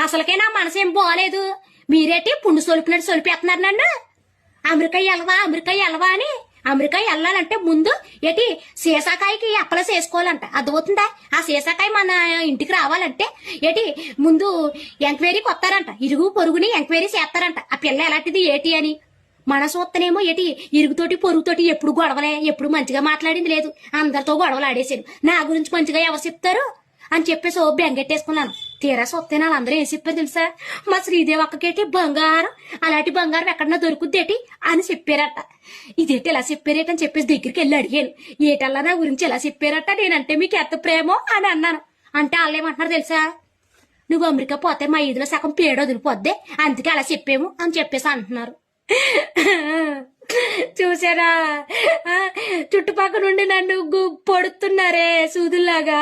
అసలుకే నా మనసు ఏం బాగాలేదు. మీరేటి పుండు సొలిపినట్టు సొలిపేస్తున్నారు నన్ను. అమెరికా వెళ్ళవా అని. అమెరికా వెళ్ళాలంటే ముందు ఏటి సీసాకాయకి అప్పల చేసుకోవాలంట. అర్థమవుతుందా? ఆ సీసాకాయ మన ఇంటికి రావాలంటే ఏటి ముందు ఎంక్వైరీకి వస్తారంట. ఇరుగు పొరుగుని ఎంక్వైరీ చేస్తారంట. ఆ పిల్ల ఎలాంటిది ఏటి అని. మన సొత్తనేమో ఏటి ఇరుగుతోటి పొరుగుతోటి ఎప్పుడు గొడవలే, ఎప్పుడు మంచిగా మాట్లాడింది లేదు. అందరితో గొడవలు ఆడేసాను. నా గురించి మంచిగా ఎవరు చెప్తారు అని చెప్పేసి ఓ బెంగెట్టేసుకున్నాను. తీరా సొత్తే వాళ్ళందరూ ఏం చెప్పారు తెలుసా? మా శ్రీదేవి అక్కకేటి బంగారం, అలాంటి బంగారం ఎక్కడన్నా దొరుకుద్దేటి అని చెప్పారట. ఇదేంటి ఇలా చెప్పారేటని చెప్పేసి దగ్గరికి వెళ్ళి అడిగాను. ఏటల్లా నా గురించి ఇలా చెప్పారట, నేనంటే మీకు ఎంత ప్రేమో అని అన్నాను. అంటే వాళ్ళు ఏమంటున్నారు తెలుసా? నువ్వు అమెరికా పోతే మా ఈదులో సగం పేడ వదిలిపోద్దే, అందుకే అలా చెప్పాము అని చెప్పేసి అంటున్నారు. చూసారా, చుట్టుపక్కల నుండి నన్ను పొడుతున్నారే సూదుల్లాగా.